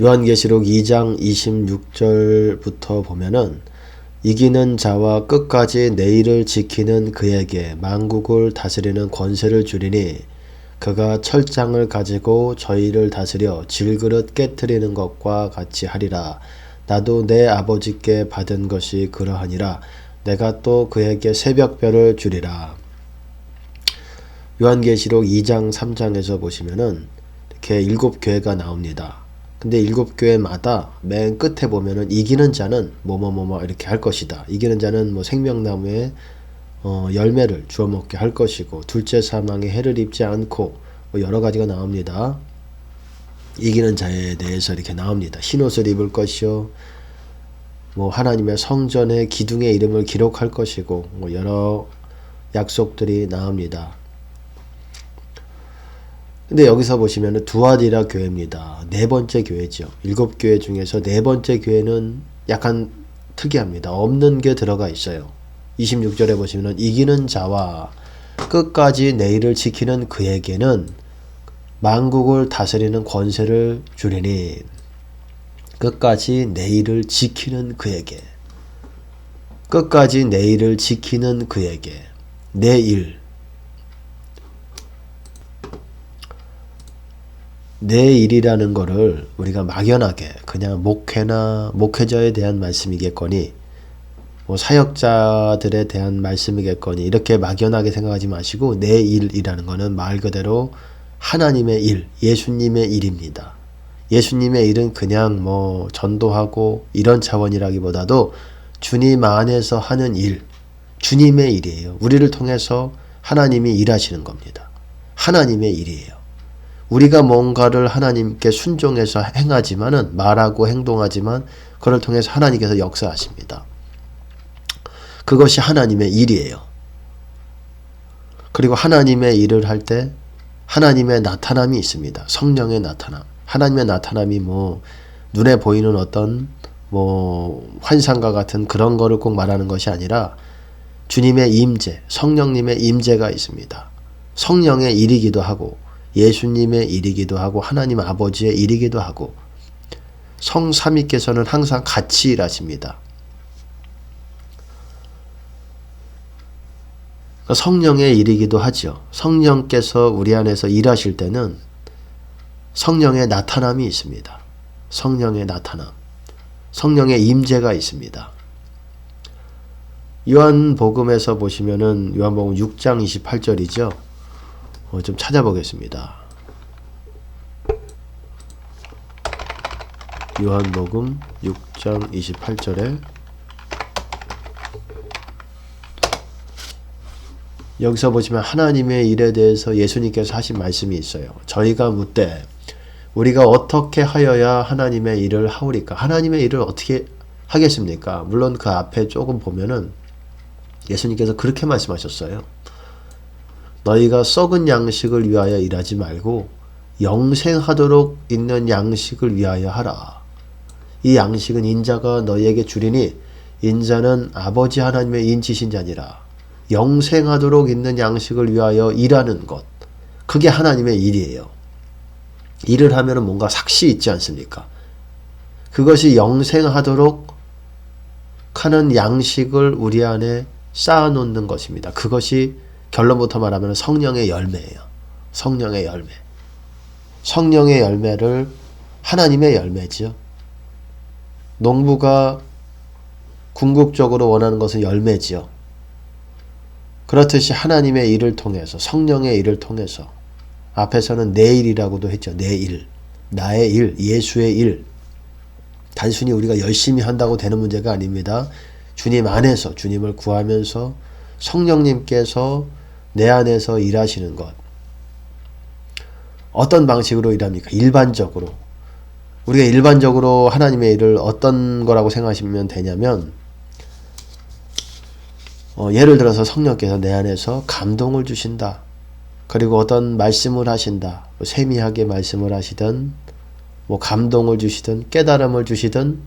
요한계시록 2장 26절부터 보면은 이기는 자와 끝까지 내 일을 지키는 그에게 만국을 다스리는 권세를 주리니 그가 철장을 가지고 저희를 다스려 질그릇 깨트리는 것과 같이 하리라. 나도 내 아버지께 받은 것이 그러하니라. 내가 또 그에게 새벽별을 주리라. 요한계시록 2장 3장에서 보시면은 이렇게 7교회가 나옵니다. 근데 7교회마다 맨 끝에 보면은 이기는 자는 뭐뭐뭐뭐 이렇게 할 것이다. 이기는 자는 뭐 생명나무에 열매를 주워 먹게 할 것이고, 둘째 사망에 해를 입지 않고, 뭐 여러 가지가 나옵니다. 이기는 자에 대해서 이렇게 나옵니다. 흰옷을 입을 것이요, 뭐 하나님의 성전의 기둥의 이름을 기록할 것이고, 뭐 여러 약속들이 나옵니다. 근데 여기서 보시면은 두아디라 교회입니다. 네 번째 교회죠. 7교회 중에서 네 번째 교회는 약간 특이합니다. 없는 게 들어가 있어요. 26절에 보시면은 이기는 자와 끝까지 내 일을 지키는 그에게는 만국을 다스리는 권세를 주리니, 끝까지 내 일을 지키는 그에게, 끝까지 내 일을 지키는 그에게, 내 일, 내 일이라는 거를 우리가 막연하게 그냥 목회나 목회자에 대한 말씀이겠거니, 뭐 사역자들에 대한 말씀이겠거니 이렇게 막연하게 생각하지 마시고, 내 일이라는 거는 말 그대로 하나님의 일, 예수님의 일입니다. 예수님의 일은 그냥 뭐 전도하고 이런 차원이라기보다도 주님 안에서 하는 일, 주님의 일이에요. 우리를 통해서 하나님이 일하시는 겁니다. 하나님의 일이에요. 우리가 뭔가를 하나님께 순종해서 행하지만은, 말하고 행동하지만 그걸 통해서 하나님께서 역사하십니다. 그것이 하나님의 일이에요. 그리고 하나님의 일을 할 때 하나님의 나타남이 있습니다. 성령의 나타남. 하나님의 나타남이 뭐 눈에 보이는 어떤 뭐 환상과 같은 그런 거를 꼭 말하는 것이 아니라 주님의 임재, 성령님의 임재가 있습니다. 성령의 일이기도 하고 예수님의 일이기도 하고 하나님 아버지의 일이기도 하고, 성삼위께서는 항상 같이 일하십니다. 성령의 일이기도 하죠. 성령께서 우리 안에서 일하실 때는 성령의 나타남이 있습니다. 성령의 나타남, 성령의 임재가 있습니다. 요한복음에서 보시면은 요한복음 6장 28절이죠. 좀 찾아보겠습니다. 요한복음 6장 28절에 여기서 보시면 하나님의 일에 대해서 예수님께서 하신 말씀이 있어요. 저희가 묻되 우리가 어떻게 하여야 하나님의 일을 하오리까? 하나님의 일을 어떻게 하겠습니까? 물론 그 앞에 조금 보면은 예수님께서 그렇게 말씀하셨어요. 너희가 썩은 양식을 위하여 일하지 말고 영생하도록 있는 양식을 위하여 하라. 이 양식은 인자가 너희에게 주리니 인자는 아버지 하나님의 인치신 자니라. 영생하도록 있는 양식을 위하여 일하는 것, 그게 하나님의 일이에요. 일을 하면 뭔가 삭시 있지 않습니까? 그것이 영생하도록 하는 양식을 우리 안에 쌓아놓는 것입니다. 그것이 결론부터 말하면 성령의 열매예요. 성령의 열매. 성령의 열매를 하나님의 열매죠. 농부가 궁극적으로 원하는 것은 열매지요. 그렇듯이 하나님의 일을 통해서, 성령의 일을 통해서, 앞에서는 내 일이라고도 했죠. 내 일, 나의 일, 예수의 일. 단순히 우리가 열심히 한다고 되는 문제가 아닙니다. 주님 안에서, 주님을 구하면서 성령님께서 내 안에서 일하시는 것. 어떤 방식으로 일합니까? 일반적으로. 우리가 일반적으로 하나님의 일을 어떤 거라고 생각하시면 되냐면, 예를 들어서 성령께서 내 안에서 감동을 주신다. 그리고 어떤 말씀을 하신다. 세미하게 말씀을 하시든, 뭐 감동을 주시든, 깨달음을 주시든,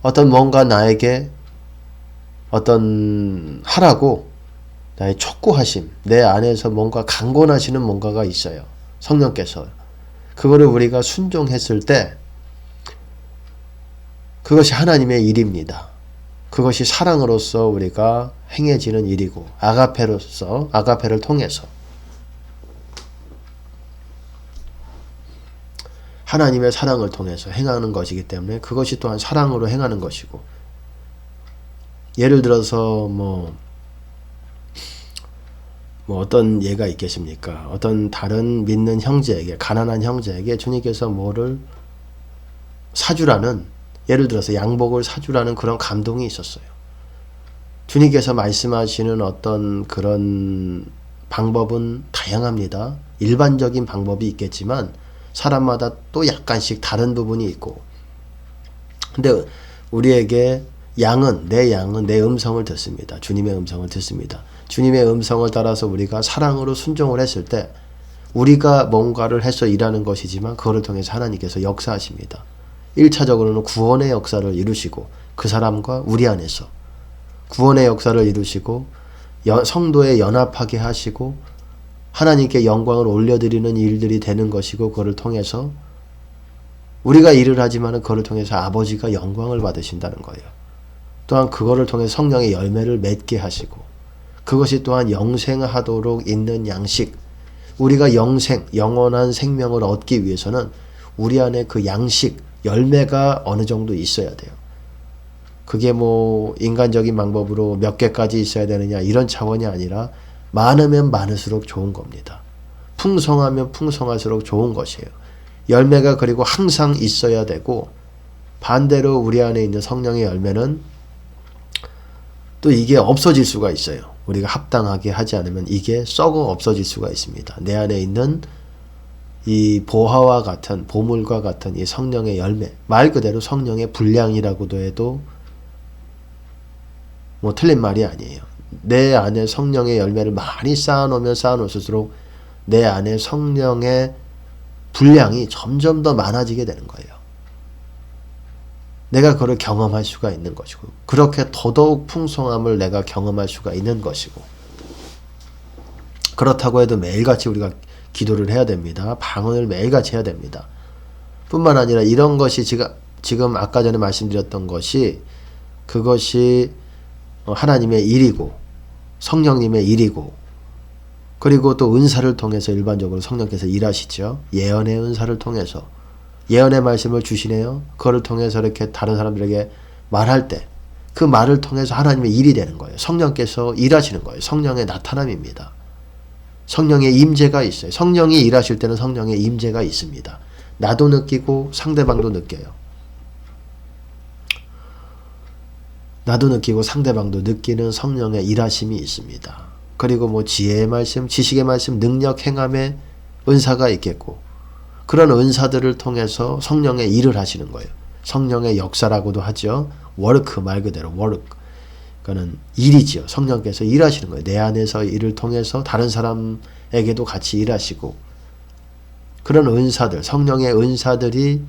어떤 뭔가 나에게 어떤 하라고 나의 촉구하심, 내 안에서 뭔가 강권하시는 뭔가가 있어요. 성령께서. 그거를 우리가 순종했을 때 그것이 하나님의 일입니다. 그것이 사랑으로서 우리가 행해지는 일이고 아가페로서 아가페를 통해서 하나님의 사랑을 통해서 행하는 것이기 때문에 그것이 또한 사랑으로 행하는 것이고 예를 들어서 뭐 어떤 예가 있겠습니까? 어떤 다른 믿는 형제에게 가난한 형제에게 주님께서 뭐를 사주라는 예를 들어서 양복을 사주라는 그런 감동이 있었어요. 주님께서 말씀하시는 어떤 그런 방법은 다양합니다. 일반적인 방법이 있겠지만 사람마다 또 약간씩 다른 부분이 있고 근데 우리에게 내 양은 내 음성을 듣습니다. 주님의 음성을 듣습니다. 주님의 음성을 따라서 우리가 사랑으로 순종을 했을 때 우리가 뭔가를 해서 일하는 것이지만 그거를 통해서 하나님께서 역사하십니다. 1차적으로는 구원의 역사를 이루시고 그 사람과 우리 안에서 구원의 역사를 이루시고 성도에 연합하게 하시고 하나님께 영광을 올려드리는 일들이 되는 것이고 그거를 통해서 우리가 일을 하지만 그거를 통해서 아버지가 영광을 받으신다는 거예요. 또한 그거를 통해 성령의 열매를 맺게 하시고 그것이 또한 영생하도록 있는 양식 우리가 영원한 생명을 얻기 위해서는 우리 안에 그 양식 열매가 어느 정도 있어야 돼요. 그게 뭐 인간적인 방법으로 몇 개까지 있어야 되느냐 이런 차원이 아니라 많으면 많을수록 좋은 겁니다. 풍성하면 풍성할수록 좋은 것이에요. 열매가 그리고 항상 있어야 되고 반대로 우리 안에 있는 성령의 열매는 또 이게 없어질 수가 있어요. 우리가 합당하게 하지 않으면 이게 썩어 없어질 수가 있습니다. 내 안에 있는 이 보화와 같은 보물과 같은 이 성령의 열매 말 그대로 성령의 분량이라고도 해도 뭐 틀린 말이 아니에요. 내 안에 성령의 열매를 많이 쌓아놓으면 쌓아놓을수록 내 안에 성령의 분량이 점점 더 많아지게 되는 거예요. 내가 그걸 경험할 수가 있는 것이고 그렇게 더더욱 풍성함을 내가 경험할 수가 있는 것이고 그렇다고 해도 매일같이 우리가 기도를 해야 됩니다. 방언을 매일같이 해야 됩니다. 뿐만 아니라 이런 것이 지금 아까 전에 말씀드렸던 것이 그것이 하나님의 일이고 성령님의 일이고 그리고 또 은사를 통해서 일반적으로 성령께서 일하시죠. 예언의 은사를 통해서 예언의 말씀을 주시네요. 그거를 통해서 이렇게 다른 사람들에게 말할 때 그 말을 통해서 하나님의 일이 되는 거예요. 성령께서 일하시는 거예요. 성령의 나타남입니다. 성령의 임재가 있어요. 성령이 일하실 때는 성령의 임재가 있습니다. 나도 느끼고 상대방도 느껴요. 나도 느끼고 상대방도 느끼는 성령의 일하심이 있습니다. 그리고 뭐 지혜의 말씀, 지식의 말씀, 능력, 행함의 은사가 있겠고 그런 은사들을 통해서 성령의 일을 하시는 거예요. 성령의 역사라고도 하죠. 워크 말 그대로 워크. 그거는 일이지요. 성령께서 일하시는 거예요. 내 안에서 일을 통해서 다른 사람에게도 같이 일하시고 그런 은사들, 성령의 은사들이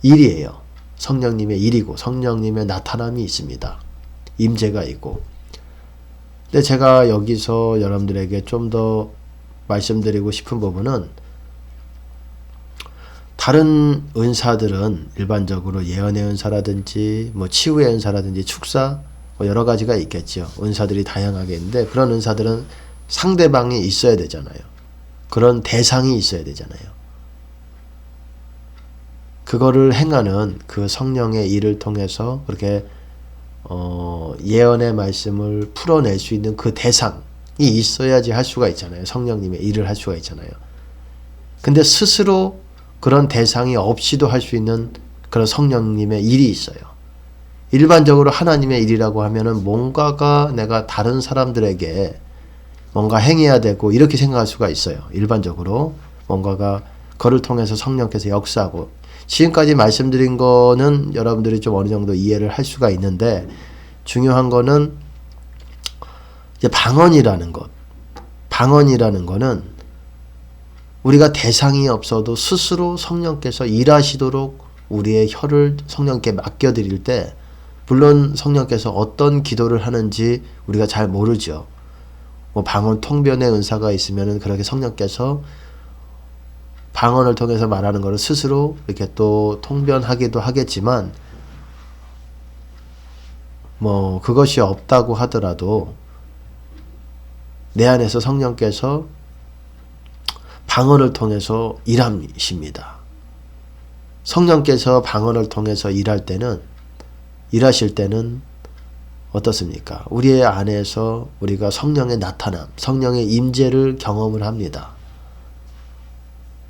일이에요. 성령님의 일이고 성령님의 나타남이 있습니다. 임재가 있고 근데 제가 여기서 여러분들에게 좀 더 말씀드리고 싶은 부분은 다른 은사들은 일반적으로 예언의 은사라든지 뭐 치유의 은사라든지 축사 뭐 여러 가지가 있겠죠. 은사들이 다양하게 있는데 그런 은사들은 상대방이 있어야 되잖아요. 그런 대상이 있어야 되잖아요. 그거를 행하는 그 성령의 일을 통해서 그렇게 예언의 말씀을 풀어낼 수 있는 그 대상이 있어야지 할 수가 있잖아요. 성령님의 일을 할 수가 있잖아요. 근데 스스로 그런 대상이 없이도 할 수 있는 그런 성령님의 일이 있어요. 일반적으로 하나님의 일이라고 하면은 뭔가가 내가 다른 사람들에게 뭔가 행해야 되고 이렇게 생각할 수가 있어요. 일반적으로 뭔가가 그를 통해서 성령께서 역사하고 지금까지 말씀드린 거는 여러분들이 좀 어느 정도 이해를 할 수가 있는데 중요한 거는 이제 방언이라는 것. 방언이라는 거는 우리가 대상이 없어도 스스로 성령께서 일하시도록 우리의 혀를 성령께 맡겨드릴 때 물론 성령께서 어떤 기도를 하는지 우리가 잘 모르죠. 뭐 방언 통변의 은사가 있으면은 그렇게 성령께서 방언을 통해서 말하는 것을 스스로 이렇게 또 통변하기도 하겠지만 그것이 없다고 하더라도 내 안에서 성령께서 방언을 통해서 일하십니다. 성령께서 방언을 통해서 일하실 때는 어떻습니까? 우리의 안에서 우리가 성령의 나타남, 성령의 임재를 경험을 합니다.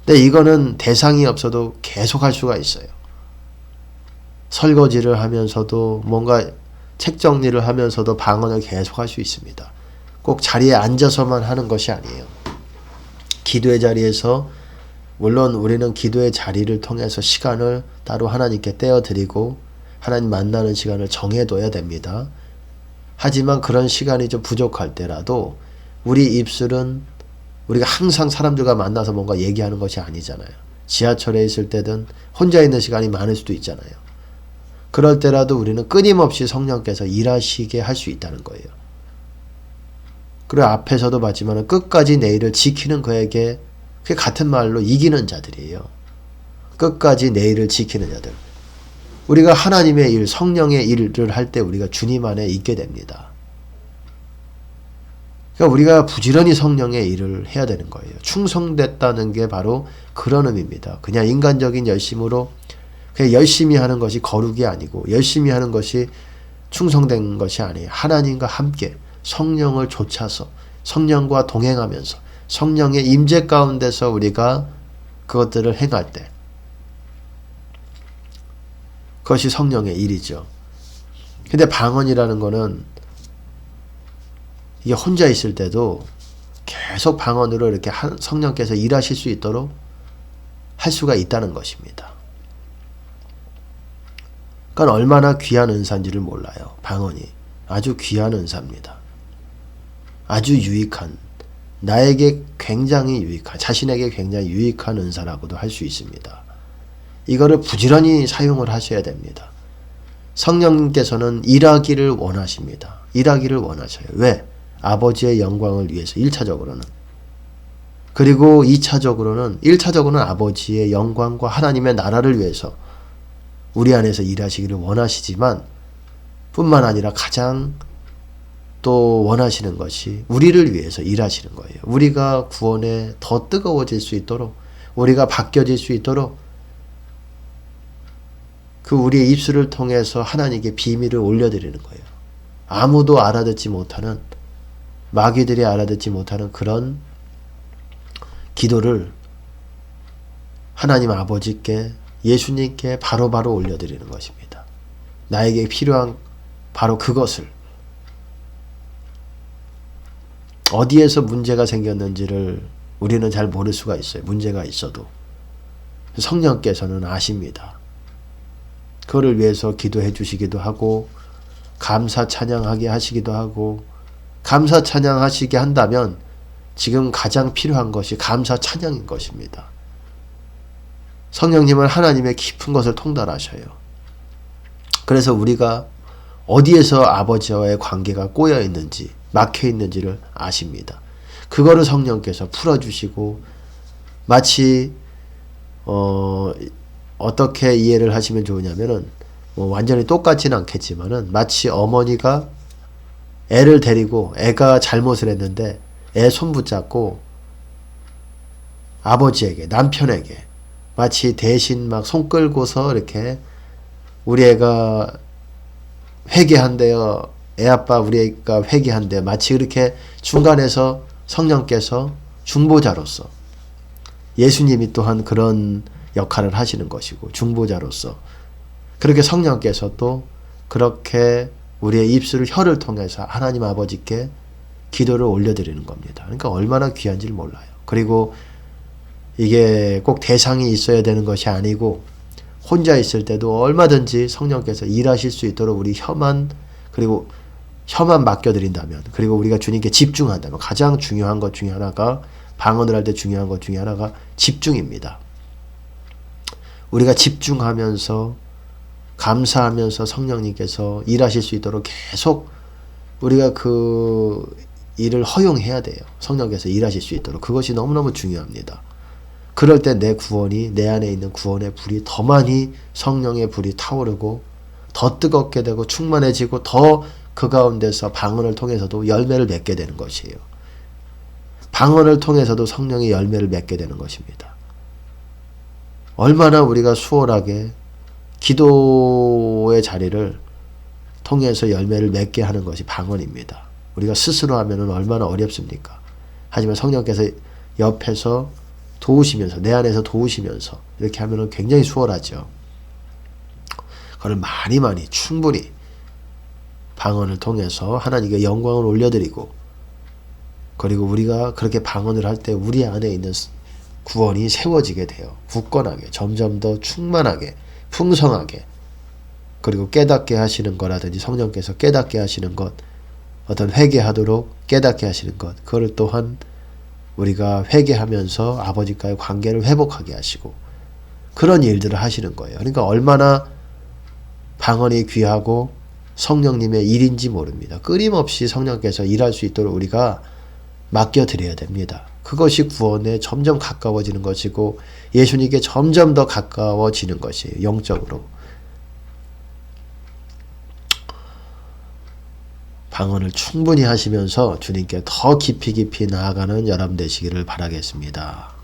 근데 이거는 대상이 없어도 계속 할 수가 있어요. 설거지를 하면서도 뭔가 책 정리를 하면서도 방언을 계속 할 수 있습니다. 꼭 자리에 앉아서만 하는 것이 아니에요. 기도의 자리에서 물론 우리는 기도의 자리를 통해서 시간을 따로 하나님께 떼어드리고 하나님 만나는 시간을 정해둬야 됩니다. 하지만 그런 시간이 좀 부족할 때라도 우리 입술은 우리가 항상 사람들과 만나서 뭔가 얘기하는 것이 아니잖아요. 지하철에 있을 때든 혼자 있는 시간이 많을 수도 있잖아요. 그럴 때라도 우리는 끊임없이 성령께서 일하시게 할 수 있다는 거예요. 그리고 앞에서도 봤지만 끝까지 내 일을 지키는 그에게 그게 같은 말로 이기는 자들이에요. 끝까지 내 일을 지키는 자들. 우리가 하나님의 일, 성령의 일을 할 때 우리가 주님 안에 있게 됩니다. 그러니까 우리가 부지런히 성령의 일을 해야 되는 거예요. 충성됐다는 게 바로 그런 의미입니다. 그냥 인간적인 열심으로 그냥 열심히 하는 것이 거룩이 아니고 열심히 하는 것이 충성된 것이 아니에요. 하나님과 함께 성령을 좇아서 성령과 동행하면서 성령의 임재 가운데서 우리가 그것들을 행할 때 그것이 성령의 일이죠. 근데 방언이라는 거는 이게 혼자 있을 때도 계속 방언으로 이렇게 성령께서 일하실 수 있도록 할 수가 있다는 것입니다. 그러니까 얼마나 귀한 은사인지를 몰라요. 방언이 아주 귀한 은사입니다. 아주 유익한, 나에게 굉장히 유익한, 자신에게 굉장히 유익한 은사라고도 할 수 있습니다. 이거를 부지런히 사용을 하셔야 됩니다. 성령님께서는 일하기를 원하십니다. 일하기를 원하셔요. 왜? 아버지의 영광을 위해서 1차적으로는. 그리고 1차적으로는 아버지의 영광과 하나님의 나라를 위해서 우리 안에서 일하시기를 원하시지만 뿐만 아니라 가장 또 원하시는 것이 우리를 위해서 일하시는 거예요. 우리가 구원에 더 뜨거워질 수 있도록, 우리가 바뀌어질 수 있도록 그 우리의 입술을 통해서 하나님께 비밀을 올려드리는 거예요. 아무도 알아듣지 못하는, 마귀들이 알아듣지 못하는 그런 기도를 하나님 아버지께, 예수님께 바로바로 올려드리는 것입니다. 나에게 필요한 바로 그것을, 어디에서 문제가 생겼는지를 우리는 잘 모를 수가 있어요. 문제가 있어도. 성령께서는 아십니다. 그거를 위해서 기도해 주시기도 하고 감사 찬양하게 하시기도 하고, 감사 찬양하시게 한다면 지금 가장 필요한 것이 감사 찬양인 것입니다. 성령님은 하나님의 깊은 것을 통달하셔요. 그래서 우리가 어디에서 아버지와의 관계가 꼬여 있는지, 막혀 있는지를 아십니다. 그거를 성령께서 풀어주시고, 마치 어떻게 이해를 하시면 좋으냐면은 완전히 똑같지는 않겠지만은 마치 어머니가 애를 데리고, 애가 잘못을 했는데 애 손 붙잡고 아버지에게, 남편에게 마치 대신 막 손 끌고서 이렇게 우리 애가 회개한대요, 애 아빠 우리 애가 회개한대요, 마치 그렇게 중간에서 성령께서 중보자로서, 예수님이 또한 그런 역할을 하시는 것이고 중보자로서 그렇게 성령께서 또 그렇게 우리의 입술을, 혀를 통해서 하나님 아버지께 기도를 올려드리는 겁니다. 그러니까 얼마나 귀한지를 몰라요. 그리고 이게 꼭 대상이 있어야 되는 것이 아니고 혼자 있을 때도 얼마든지 성령께서 일하실 수 있도록 우리 혀만 맡겨드린다면, 그리고 우리가 주님께 집중한다면, 가장 중요한 것 중에 하나가, 방언을 할 때 중요한 것 중에 하나가 집중입니다. 우리가 집중하면서 감사하면서 성령님께서 일하실 수 있도록 계속 우리가 그 일을 허용해야 돼요. 성령께서 일하실 수 있도록. 그것이 너무너무 중요합니다. 그럴 때 내 구원이, 내 안에 있는 구원의 불이 더 많이, 성령의 불이 타오르고 더 뜨겁게 되고 충만해지고 더 그 가운데서 방언을 통해서도 열매를 맺게 되는 것이에요. 방언을 통해서도 성령의 열매를 맺게 되는 것입니다. 얼마나 우리가 수월하게 기도의 자리를 통해서 열매를 맺게 하는 것이 방언입니다. 우리가 스스로 하면은 얼마나 어렵습니까? 하지만 성령께서 옆에서 도우시면서, 내 안에서 도우시면서 이렇게 하면은 굉장히 수월하죠. 그걸 많이 충분히 방언을 통해서 하나님께 영광을 올려드리고, 그리고 우리가 그렇게 방언을 할 때 우리 안에 있는 구원이 세워지게 돼요. 굳건하게, 점점 더 충만하게, 풍성하게. 그리고 깨닫게 하시는 거라든지 성령께서 깨닫게 하시는 것, 어떤 회개하도록 깨닫게 하시는 것, 그걸 또한 우리가 회개하면서 아버지과의 관계를 회복하게 하시고, 그런 일들을 하시는 거예요. 그러니까 얼마나 방언이 귀하고 성령님의 일인지 모릅니다. 끊임없이 성령께서 일할 수 있도록 우리가 맡겨드려야 됩니다. 그것이 구원에 점점 가까워지는 것이고 예수님께 점점 더 가까워지는 것이에요. 영적으로. 방언을 충분히 하시면서 주님께 더 깊이 나아가는 여러분 되시기를 바라겠습니다.